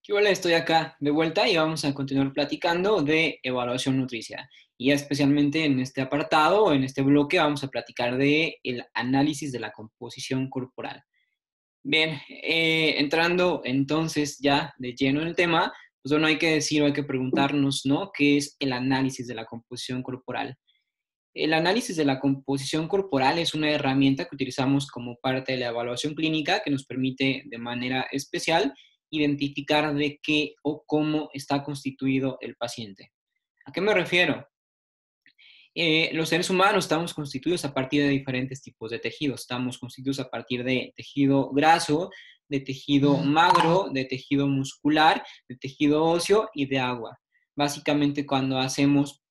¿Qué hola? Estoy acá de vuelta y vamos a continuar platicando de evaluación nutricia. Y especialmente en este apartado, en este bloque, vamos a platicar de el análisis de la composición corporal. Bien, entrando entonces ya de lleno en el tema, pues bueno, hay que decir o hay que preguntarnos, ¿no? ¿Qué es el análisis de la composición corporal? El análisis de la composición corporal es una herramienta que utilizamos como parte de la evaluación clínica que nos permite de manera especial identificar de qué o cómo está constituido el paciente. ¿A qué me refiero? Los seres humanos estamos constituidos a partir de diferentes tipos de tejidos. Estamos constituidos a partir de tejido graso, de tejido magro, de tejido muscular, de tejido óseo y de agua. Básicamente cuando hacemos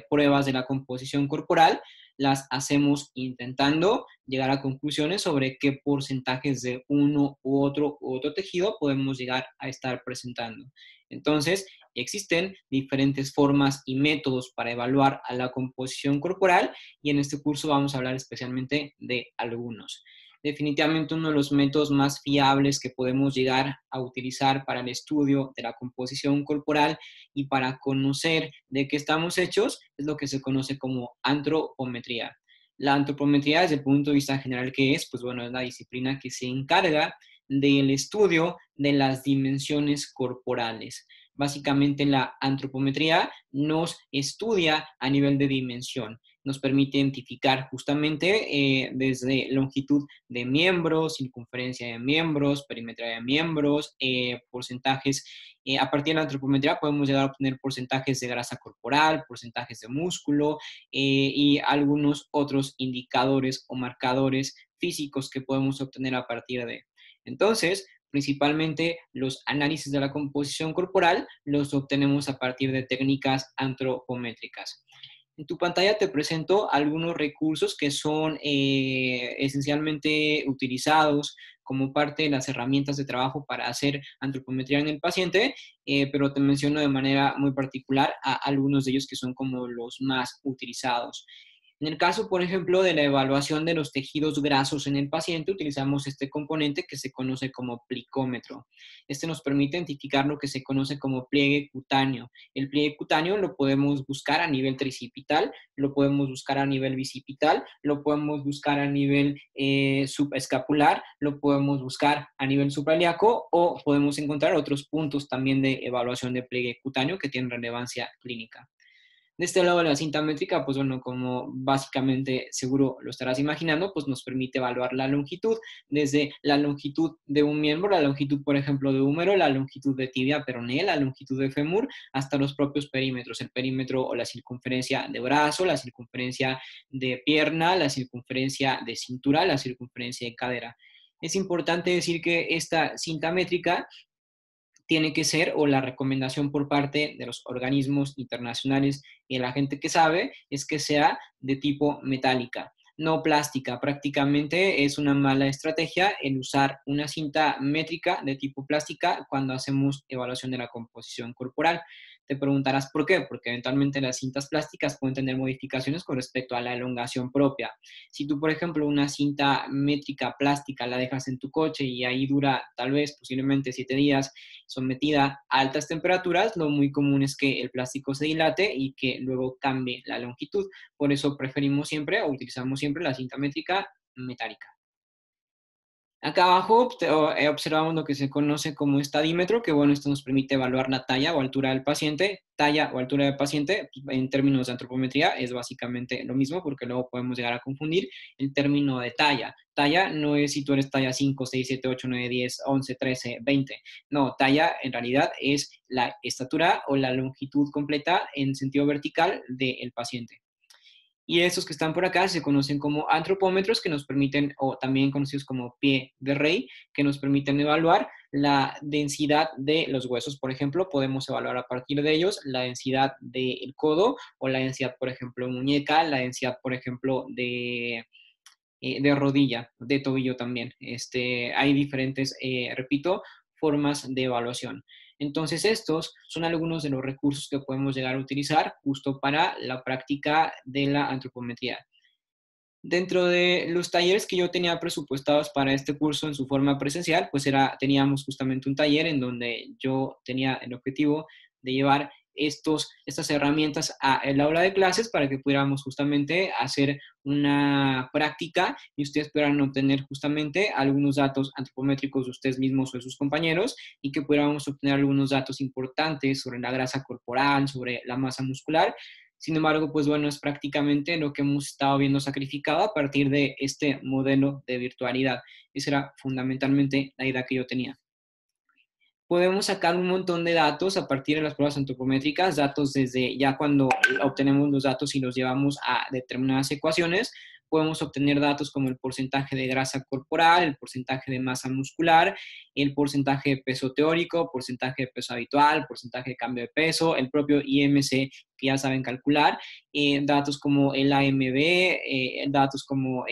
pruebas de la composición corporal, las hacemos intentando llegar a conclusiones sobre qué porcentajes de uno u otro tejido podemos llegar a estar presentando. Entonces, existen diferentes formas y métodos para evaluar a la composición corporal y en este curso vamos a hablar especialmente de algunos. Definitivamente uno de los métodos más fiables que podemos llegar a utilizar para el estudio de la composición corporal y para conocer de qué estamos hechos es lo que se conoce como antropometría. La antropometría, desde el punto de vista general que es, pues bueno, es la disciplina que se encarga del estudio de las dimensiones corporales. Básicamente la antropometría nos estudia a nivel de dimensión, nos permite identificar justamente desde longitud de miembros, circunferencia de miembros, perimetría de miembros, porcentajes. A partir de la antropometría podemos llegar a obtener porcentajes de grasa corporal, porcentajes de músculo y algunos otros indicadores o marcadores físicos que podemos obtener a partir de. Entonces, principalmente los análisis de la composición corporal los obtenemos a partir de técnicas antropométricas. En tu pantalla te presento algunos recursos que son esencialmente utilizados como parte de las herramientas de trabajo para hacer antropometría en el paciente, pero te menciono de manera muy particular a algunos de ellos que son como los más utilizados. En el caso, por ejemplo, de la evaluación de los tejidos grasos en el paciente, utilizamos este componente que se conoce como plicómetro. Este nos permite identificar lo que se conoce como pliegue cutáneo. El pliegue cutáneo lo podemos buscar a nivel tricipital, lo podemos buscar a nivel bicipital, lo podemos buscar a nivel subescapular, lo podemos buscar a nivel suprailíaco o podemos encontrar otros puntos también de evaluación de pliegue cutáneo que tienen relevancia clínica. De este lado de la cinta métrica, pues bueno, como básicamente seguro lo estarás imaginando, pues nos permite evaluar la longitud, desde la longitud de un miembro, la longitud, por ejemplo, de húmero, la longitud de tibia peroné, la longitud de fémur, hasta los propios perímetros, el perímetro o la circunferencia de brazo, la circunferencia de pierna, la circunferencia de cintura, la circunferencia de cadera. Es importante decir que esta cinta métrica tiene que ser, o la recomendación por parte de los organismos internacionales y de la gente que sabe, es que sea de tipo metálica, no plástica. Prácticamente es una mala estrategia el usar una cinta métrica de tipo plástica cuando hacemos evaluación de la composición corporal. Te preguntarás por qué, porque eventualmente las cintas plásticas pueden tener modificaciones con respecto a la elongación propia. Si tú, por ejemplo, una cinta métrica plástica la dejas en tu coche y ahí dura tal vez posiblemente 7 días, sometida a altas temperaturas, lo muy común es que el plástico se dilate y que luego cambie la longitud. Por eso preferimos siempre o utilizamos siempre la cinta métrica metálica. Acá abajo observamos lo que se conoce como estadímetro, que bueno, esto nos permite evaluar la talla o altura del paciente. Talla o altura del paciente, en términos de antropometría, es básicamente lo mismo, porque luego podemos llegar a confundir el término de talla. Talla no es si tú eres talla 5, 6, 7, 8, 9, 10, 11, 13, 20. No, talla en realidad es la estatura o la longitud completa en sentido vertical del paciente. Y estos que están por acá se conocen como antropómetros, que nos permiten, o también conocidos como pie de rey, que nos permiten evaluar la densidad de los huesos. Por ejemplo, podemos evaluar a partir de ellos la densidad del codo o la densidad, por ejemplo, de muñeca, la densidad, por ejemplo, de rodilla, de tobillo también. Hay diferentes, repito, formas de evaluación. Entonces, estos son algunos de los recursos que podemos llegar a utilizar justo para la práctica de la antropometría. Dentro de los talleres que yo tenía presupuestados para este curso en su forma presencial, pues teníamos justamente un taller en donde yo tenía el objetivo de llevar estas herramientas al aula de clases para que pudiéramos justamente hacer una práctica y ustedes pudieran obtener justamente algunos datos antropométricos de ustedes mismos o de sus compañeros y que pudiéramos obtener algunos datos importantes sobre la grasa corporal, sobre la masa muscular. Sin embargo, pues bueno, es prácticamente lo que hemos estado viendo sacrificado a partir de este modelo de virtualidad. Esa era fundamentalmente la idea que yo tenía. Podemos sacar un montón de datos a partir de las pruebas antropométricas, datos desde ya cuando obtenemos los datos y los llevamos a determinadas ecuaciones, podemos obtener datos como el porcentaje de grasa corporal, el porcentaje de masa muscular, el porcentaje de peso teórico, porcentaje de peso habitual, porcentaje de cambio de peso, el propio IMC que ya saben calcular, datos como el AMB, datos como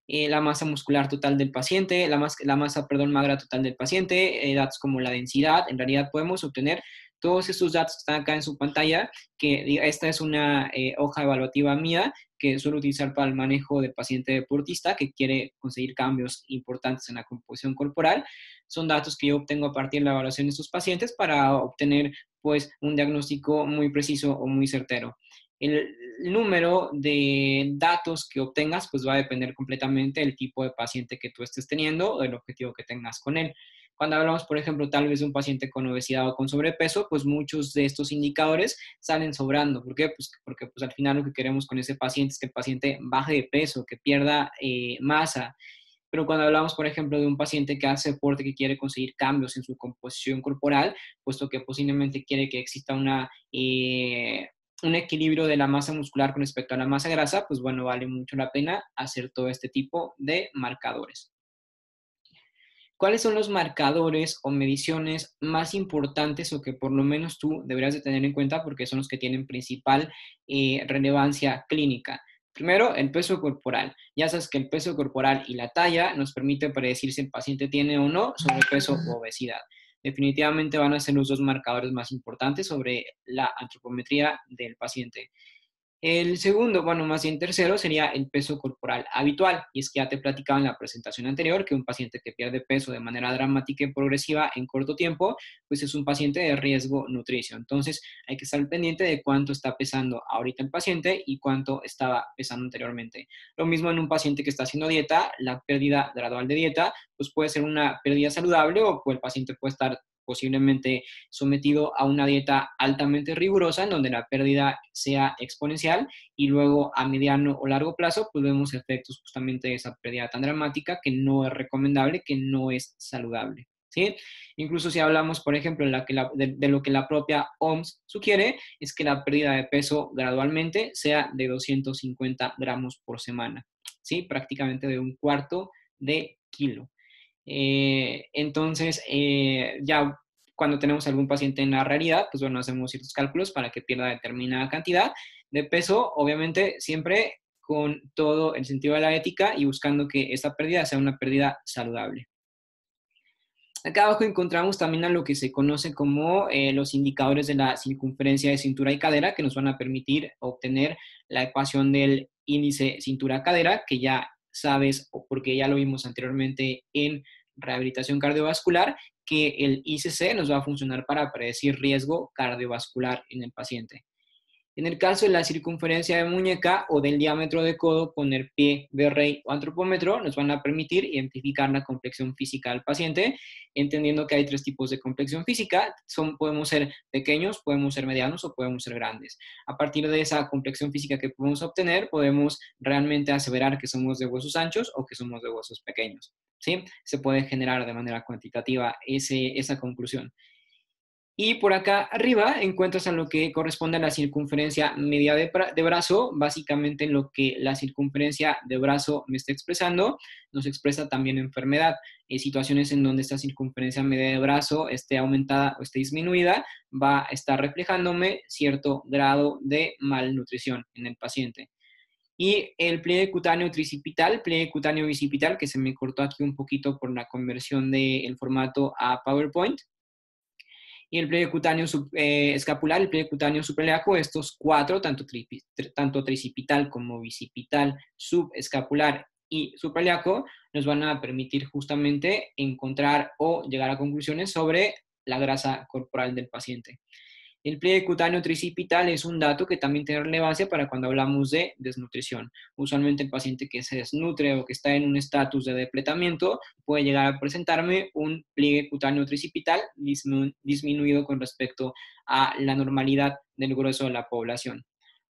la masa muscular total del paciente, la masa, perdón, magra total del paciente, datos como la densidad. En realidad podemos obtener todos estos datos que están acá en su pantalla, que esta es una hoja evaluativa mía que suelo utilizar para el manejo del paciente deportista que quiere conseguir cambios importantes en la composición corporal. Son datos que yo obtengo a partir de la evaluación de estos pacientes para obtener pues un diagnóstico muy preciso o muy certero. El número de datos que obtengas pues va a depender completamente del tipo de paciente que tú estés teniendo o del objetivo que tengas con él. Cuando hablamos, por ejemplo, tal vez de un paciente con obesidad o con sobrepeso, pues muchos de estos indicadores salen sobrando. ¿Por qué? Pues porque pues, al final lo que queremos con ese paciente es que el paciente baje de peso, que pierda masa. Pero cuando hablamos, por ejemplo, de un paciente que hace deporte, que quiere conseguir cambios en su composición corporal, puesto que posiblemente quiere que exista un equilibrio de la masa muscular con respecto a la masa grasa, pues bueno, vale mucho la pena hacer todo este tipo de marcadores. ¿Cuáles son los marcadores o mediciones más importantes o que por lo menos tú deberías de tener en cuenta porque son los que tienen principal relevancia clínica? Primero, el peso corporal. Ya sabes que el peso corporal y la talla nos permite predecir si el paciente tiene o no sobrepeso o obesidad. Definitivamente van a ser los dos marcadores más importantes sobre la antropometría del paciente. El segundo, bueno, más bien tercero, sería el peso corporal habitual. Y es que ya te platicaba en la presentación anterior que un paciente que pierde peso de manera dramática y progresiva en corto tiempo, pues es un paciente de riesgo nutricio. Entonces hay que estar pendiente de cuánto está pesando ahorita el paciente y cuánto estaba pesando anteriormente. Lo mismo en un paciente que está haciendo dieta, la pérdida gradual de dieta, pues puede ser una pérdida saludable o el paciente puede estar posiblemente sometido a una dieta altamente rigurosa en donde la pérdida sea exponencial y luego a mediano o largo plazo pues vemos efectos justamente de esa pérdida tan dramática que no es recomendable, que no es saludable. ¿Sí? Incluso si hablamos, por ejemplo, de lo que la propia OMS sugiere, es que la pérdida de peso gradualmente sea de 250 gramos por semana, ¿sí? Prácticamente de un cuarto de kilo. Entonces, ya cuando tenemos algún paciente en la realidad, pues bueno, hacemos ciertos cálculos para que pierda determinada cantidad de peso, obviamente siempre con todo el sentido de la ética y buscando que esta pérdida sea una pérdida saludable. Acá abajo encontramos también a lo que se conoce como los indicadores de la circunferencia de cintura y cadera que nos van a permitir obtener la ecuación del índice cintura-cadera, que ya sabes, o porque ya lo vimos anteriormente en rehabilitación cardiovascular, que el ICC nos va a funcionar para predecir riesgo cardiovascular en el paciente. En el caso de la circunferencia de muñeca o del diámetro de codo con el pie de rey o antropómetro, nos van a permitir identificar la complexión física del paciente, entendiendo que hay tres tipos de complexión física. Podemos ser pequeños, podemos ser medianos o podemos ser grandes. A partir de esa complexión física que podemos obtener, podemos realmente aseverar que somos de huesos anchos o que somos de huesos pequeños. ¿Sí? Se puede generar de manera cuantitativa esa conclusión. Y por acá arriba encuentras a lo que corresponde a la circunferencia media de brazo, básicamente lo que la circunferencia de brazo me está expresando, nos expresa también enfermedad. Situaciones en donde esta circunferencia media de brazo esté aumentada o esté disminuida, va a estar reflejándome cierto grado de malnutrición en el paciente. Y el pliegue cutáneo tricipital, pliegue cutáneo bicipital, que se me cortó aquí un poquito por la conversión del formato a PowerPoint. Y el pliegue cutáneo escapular, el pliegue cutáneo suprailíaco, estos cuatro, tanto tricipital como bicipital, subescapular y suprailíaco, nos van a permitir justamente encontrar o llegar a conclusiones sobre la grasa corporal del paciente. El pliegue cutáneo tricipital es un dato que también tiene relevancia para cuando hablamos de desnutrición. Usualmente el paciente que se desnutre o que está en un estatus de depletamiento puede llegar a presentarme un pliegue cutáneo tricipital disminuido con respecto a la normalidad del grueso de la población.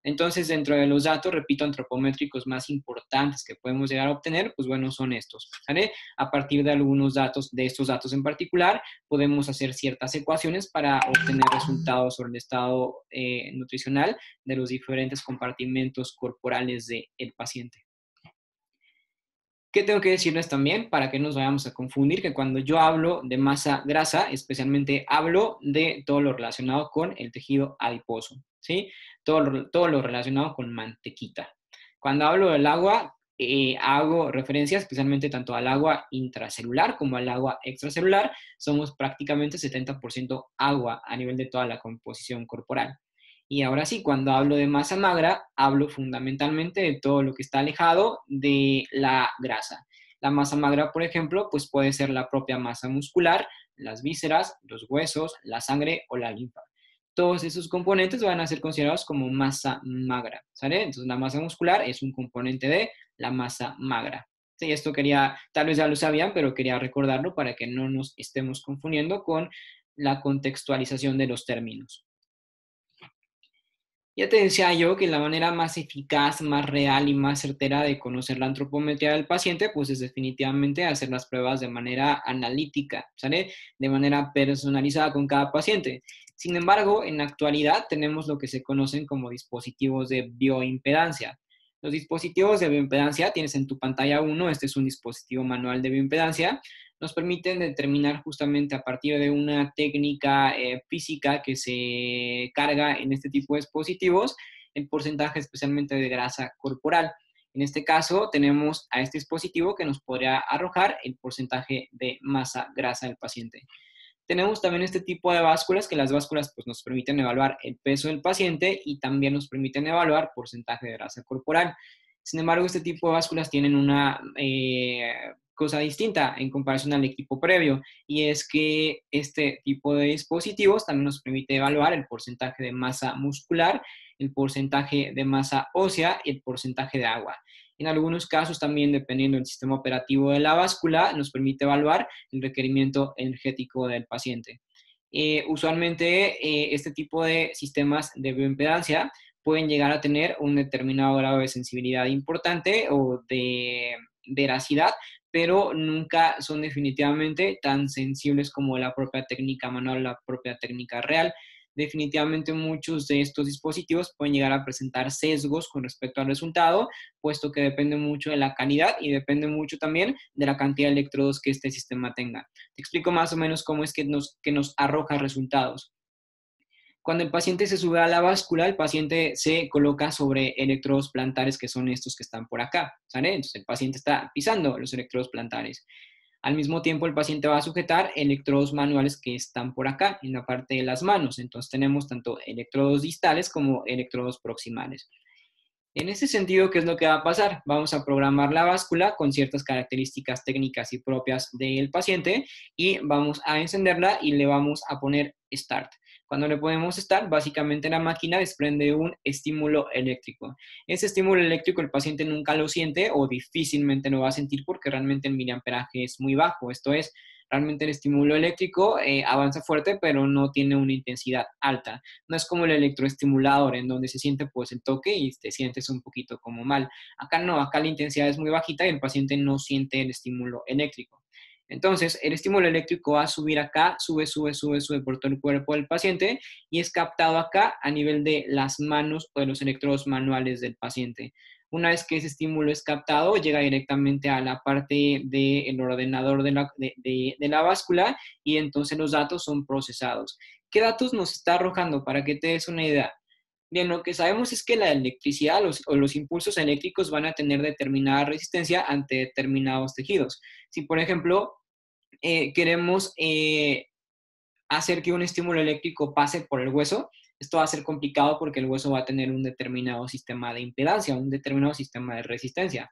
Entonces, dentro de los datos, repito, antropométricos más importantes que podemos llegar a obtener, pues bueno, son estos, ¿vale? A partir de algunos datos, de estos datos en particular, podemos hacer ciertas ecuaciones para obtener resultados sobre el estado nutricional de los diferentes compartimentos corporales del paciente. ¿Qué tengo que decirles también para que no nos vayamos a confundir? Que cuando yo hablo de masa grasa, especialmente hablo de todo lo relacionado con el tejido adiposo, ¿sí? Todo lo relacionado con mantequita. Cuando hablo del agua, hago referencia especialmente tanto al agua intracelular como al agua extracelular. Somos prácticamente 70% agua a nivel de toda la composición corporal. Y ahora sí, cuando hablo de masa magra, hablo fundamentalmente de todo lo que está alejado de la grasa. La masa magra, por ejemplo, pues puede ser la propia masa muscular, las vísceras, los huesos, la sangre o la linfa. Todos esos componentes van a ser considerados como masa magra, ¿sale? Entonces la masa muscular es un componente de la masa magra. Sí, esto quería, tal vez ya lo sabían, pero quería recordarlo para que no nos estemos confundiendo con la contextualización de los términos. Ya te decía yo que la manera más eficaz, más real y más certera de conocer la antropometría del paciente, pues es definitivamente hacer las pruebas de manera analítica, ¿sale? De manera personalizada con cada paciente. Sin embargo, en la actualidad tenemos lo que se conocen como dispositivos de bioimpedancia. Los dispositivos de bioimpedancia, tienes en tu pantalla uno, este es un dispositivo manual de bioimpedancia, nos permiten determinar justamente a partir de una técnica física que se carga en este tipo de dispositivos el porcentaje especialmente de grasa corporal. En este caso tenemos a este dispositivo que nos podría arrojar el porcentaje de masa grasa del paciente. Tenemos también este tipo de básculas, que las básculas pues, nos permiten evaluar el peso del paciente y también nos permiten evaluar porcentaje de grasa corporal. Sin embargo, este tipo de básculas tienen una cosa distinta en comparación al equipo previo, y es que este tipo de dispositivos también nos permite evaluar el porcentaje de masa muscular, el porcentaje de masa ósea y el porcentaje de agua. En algunos casos también, dependiendo del sistema operativo de la báscula, nos permite evaluar el requerimiento energético del paciente. Usualmente, este tipo de sistemas de bioimpedancia pueden llegar a tener un determinado grado de sensibilidad importante o de veracidad, pero nunca son definitivamente tan sensibles como la propia técnica manual, la propia técnica real. Definitivamente muchos de estos dispositivos pueden llegar a presentar sesgos con respecto al resultado, puesto que depende mucho de la calidad y depende mucho también de la cantidad de electrodos que este sistema tenga. Te explico más o menos cómo es que nos arroja resultados. Cuando el paciente se sube a la báscula, el paciente se coloca sobre electrodos plantares, que son estos que están por acá, ¿sale? Entonces el paciente está pisando los electrodos plantares. Al mismo tiempo, el paciente va a sujetar electrodos manuales que están por acá, en la parte de las manos. Entonces tenemos tanto electrodos distales como electrodos proximales. En ese sentido, ¿qué es lo que va a pasar? Vamos a programar la báscula con ciertas características técnicas y propias del paciente y vamos a encenderla y le vamos a poner Start. Cuando le ponemos Start, básicamente la máquina desprende un estímulo eléctrico. Ese estímulo eléctrico el paciente nunca lo siente o difícilmente lo va a sentir porque realmente el miliamperaje es muy bajo. Esto es, realmente el estímulo eléctrico avanza fuerte, pero no tiene una intensidad alta. No es como el electroestimulador, en donde se siente pues el toque y te sientes un poquito como mal. Acá no, acá la intensidad es muy bajita y el paciente no siente el estímulo eléctrico. Entonces, el estímulo eléctrico va a subir acá, sube por todo el cuerpo del paciente y es captado acá a nivel de las manos o de los electrodos manuales del paciente. Una vez que ese estímulo es captado, llega directamente a la parte del ordenador de la báscula y entonces los datos son procesados. ¿Qué datos nos está arrojando? Para que te des una idea. Bien, lo que sabemos es que la electricidad o los impulsos eléctricos van a tener determinada resistencia ante determinados tejidos. Si, por ejemplo, queremos hacer que un estímulo eléctrico pase por el hueso, esto va a ser complicado porque el hueso va a tener un determinado sistema de impedancia, un determinado sistema de resistencia.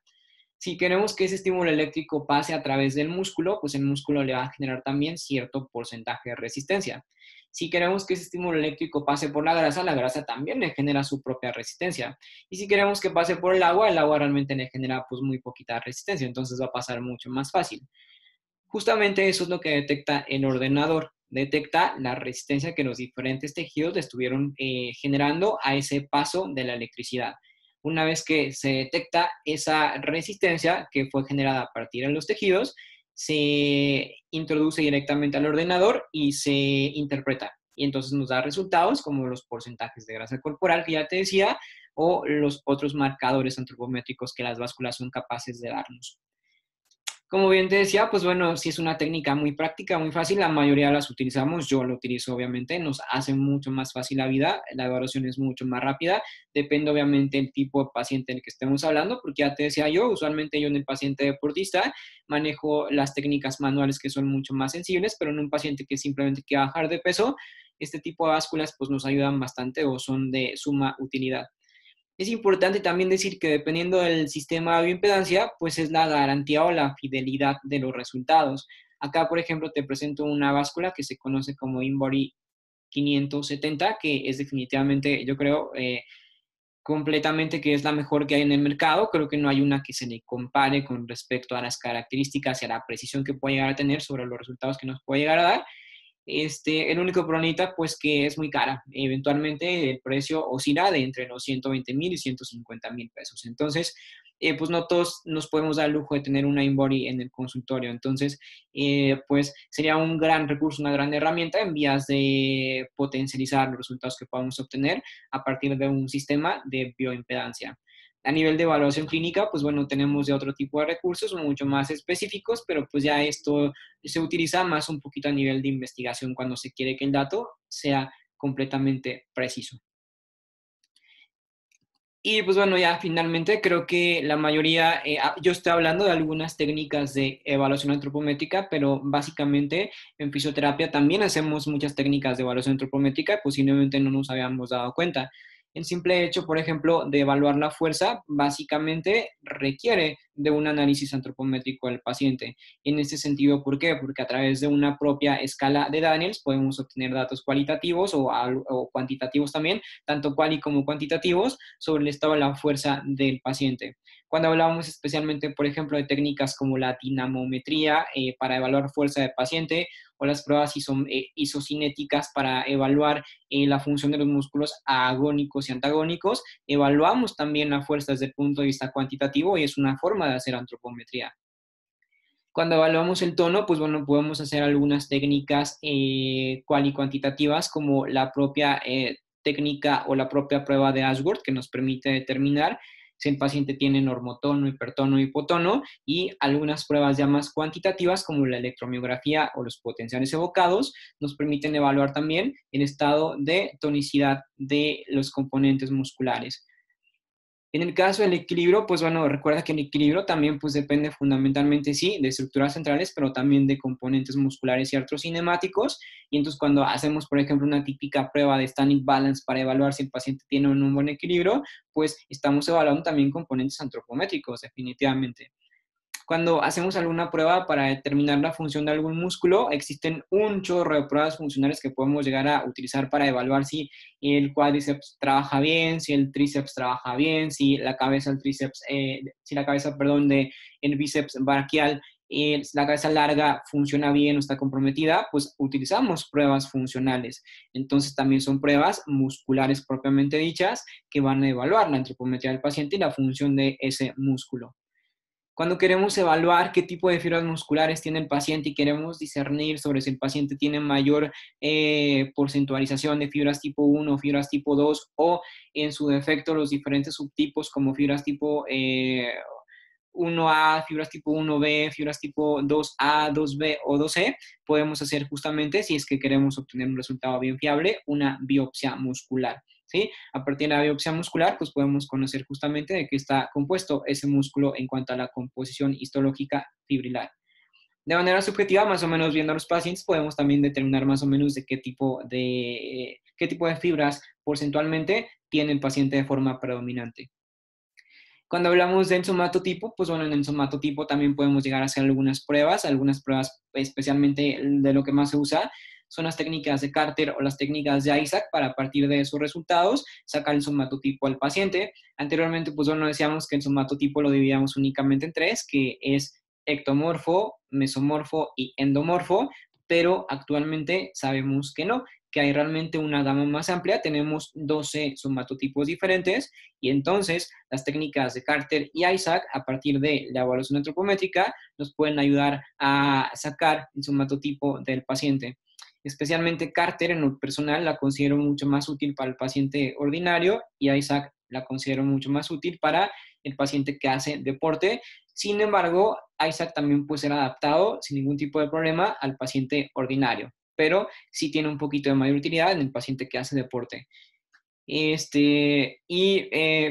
Si queremos que ese estímulo eléctrico pase a través del músculo, pues el músculo le va a generar también cierto porcentaje de resistencia. Si queremos que ese estímulo eléctrico pase por la grasa también le genera su propia resistencia. Y si queremos que pase por el agua realmente le genera pues muy poquita resistencia, entonces va a pasar mucho más fácil. Justamente eso es lo que detecta el ordenador. Detecta la resistencia que los diferentes tejidos le estuvieron generando a ese paso de la electricidad. Una vez que se detecta esa resistencia que fue generada a partir de los tejidos, se introduce directamente al ordenador y se interpreta. Y entonces nos da resultados como los porcentajes de grasa corporal que ya te decía o los otros marcadores antropométricos que las básculas son capaces de darnos. Como bien te decía, pues bueno, si es una técnica muy práctica, muy fácil, la mayoría las utilizamos, yo lo utilizo obviamente, nos hace mucho más fácil la vida, la evaluación es mucho más rápida, depende obviamente del tipo de paciente del que estemos hablando, porque ya te decía yo, usualmente yo en el paciente deportista manejo las técnicas manuales que son mucho más sensibles, pero en un paciente que simplemente quiere bajar de peso, este tipo de básculas pues nos ayudan bastante o son de suma utilidad. Es importante también decir que dependiendo del sistema de bioimpedancia, pues es la garantía o la fidelidad de los resultados. Acá, por ejemplo, te presento una báscula que se conoce como InBody 570, que es definitivamente, yo creo, completamente que es la mejor que hay en el mercado. Creo que no hay una que se le compare con respecto a las características y a la precisión que puede llegar a tener sobre los resultados que nos puede llegar a dar. El único problemita, pues que es muy cara. Eventualmente el precio oscila de entre los 120,000 y 150,000 pesos. Entonces, pues no todos nos podemos dar el lujo de tener una InBody en el consultorio. Entonces, pues sería un gran recurso, una gran herramienta en vías de potencializar los resultados que podamos obtener a partir de un sistema de bioimpedancia. A nivel de evaluación clínica, pues bueno, tenemos de otro tipo de recursos mucho más específicos, pero pues ya esto se utiliza más un poquito a nivel de investigación cuando se quiere que el dato sea completamente preciso. Y pues bueno, ya finalmente creo que la mayoría, yo estoy hablando de algunas técnicas de evaluación antropométrica, pero básicamente en fisioterapia también hacemos muchas técnicas de evaluación antropométrica, posiblemente no nos habíamos dado cuenta. El simple hecho, por ejemplo, de evaluar la fuerza, básicamente requiere de un análisis antropométrico del paciente. En este sentido, ¿por qué? Porque a través de una propia escala de Daniels podemos obtener datos cualitativos o cuantitativos también, tanto cuali como cuantitativos, sobre el estado de la fuerza del paciente. Cuando hablábamos especialmente, por ejemplo, de técnicas como la dinamometría para evaluar fuerza del paciente o las pruebas isocinéticas para evaluar la función de los músculos agónicos y antagónicos, evaluamos también la fuerza desde el punto de vista cuantitativo y es una forma de hacer antropometría. Cuando evaluamos el tono, pues bueno, podemos hacer algunas técnicas cuantitativas como la propia técnica o la propia prueba de Ashworth que nos permite determinar si el paciente tiene normotono, hipertono, hipotono y algunas pruebas ya más cuantitativas como la electromiografía o los potenciales evocados nos permiten evaluar también el estado de tonicidad de los componentes musculares. En el caso del equilibrio, pues bueno, recuerda que el equilibrio también pues depende fundamentalmente, sí, de estructuras centrales, pero también de componentes musculares y artrocinemáticos. Y entonces cuando hacemos, por ejemplo, una típica prueba de standing balance para evaluar si el paciente tiene un buen equilibrio, pues estamos evaluando también componentes antropométricos, definitivamente. Cuando hacemos alguna prueba para determinar la función de algún músculo, existen un chorro de pruebas funcionales que podemos llegar a utilizar para evaluar si el cuádriceps trabaja bien, si el tríceps trabaja bien, si la cabeza, el tríceps, si la cabeza, perdón, de el bíceps braquial, la cabeza larga funciona bien o está comprometida, pues utilizamos pruebas funcionales. Entonces también son pruebas musculares propiamente dichas que van a evaluar la antropometría del paciente y la función de ese músculo. Cuando queremos evaluar qué tipo de fibras musculares tiene el paciente y queremos discernir sobre si el paciente tiene mayor porcentualización de fibras tipo 1 o fibras tipo 2 o en su defecto los diferentes subtipos como fibras tipo 1A, fibras tipo 1B, fibras tipo 2A, 2B o 2C, podemos hacer justamente, si es que queremos obtener un resultado bien fiable, una biopsia muscular. ¿Sí? A partir de la biopsia muscular, pues podemos conocer justamente de qué está compuesto ese músculo en cuanto a la composición histológica fibrilar. De manera subjetiva, más o menos viendo a los pacientes, podemos también determinar más o menos de qué tipo de fibras porcentualmente tiene el paciente de forma predominante. Cuando hablamos del somatotipo, pues bueno, en el somatotipo también podemos llegar a hacer algunas pruebas especialmente de lo que más se usa son las técnicas de Carter o las técnicas de Isaac para a partir de esos resultados sacar el somatotipo al paciente. Anteriormente, pues bueno, decíamos que el somatotipo lo dividíamos únicamente en tres, que es ectomorfo, mesomorfo y endomorfo, pero actualmente sabemos que no, que hay realmente una gama más amplia, tenemos 12 somatotipos diferentes y entonces las técnicas de Carter y Isaac a partir de la evaluación antropométrica nos pueden ayudar a sacar el somatotipo del paciente. Especialmente Carter en lo personal la considero mucho más útil para el paciente ordinario y Isaac la considero mucho más útil para el paciente que hace deporte. Sin embargo, Isaac también puede ser adaptado sin ningún tipo de problema al paciente ordinario, pero sí tiene un poquito de mayor utilidad en el paciente que hace deporte.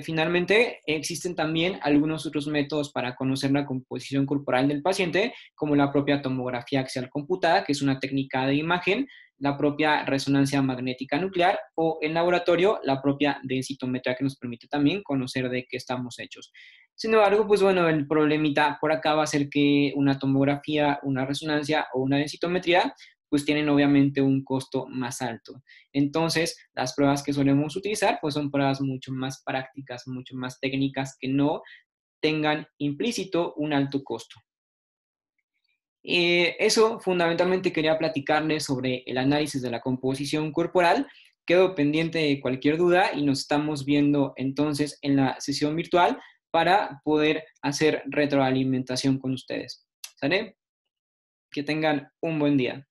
Finalmente, existen también algunos otros métodos para conocer la composición corporal del paciente, como la propia tomografía axial computada, que es una técnica de imagen, la propia resonancia magnética nuclear o en laboratorio la propia densitometría que nos permite también conocer de qué estamos hechos. Sin embargo, pues bueno, el problemita por acá va a ser que una tomografía, una resonancia o una densitometría pues tienen obviamente un costo más alto. Entonces, las pruebas que solemos utilizar, pues son pruebas mucho más prácticas, mucho más técnicas, que no tengan implícito un alto costo. Eso fundamentalmente quería platicarles sobre el análisis de la composición corporal. Quedo pendiente de cualquier duda y nos estamos viendo entonces en la sesión virtual para poder hacer retroalimentación con ustedes. ¿Sale? Que tengan un buen día.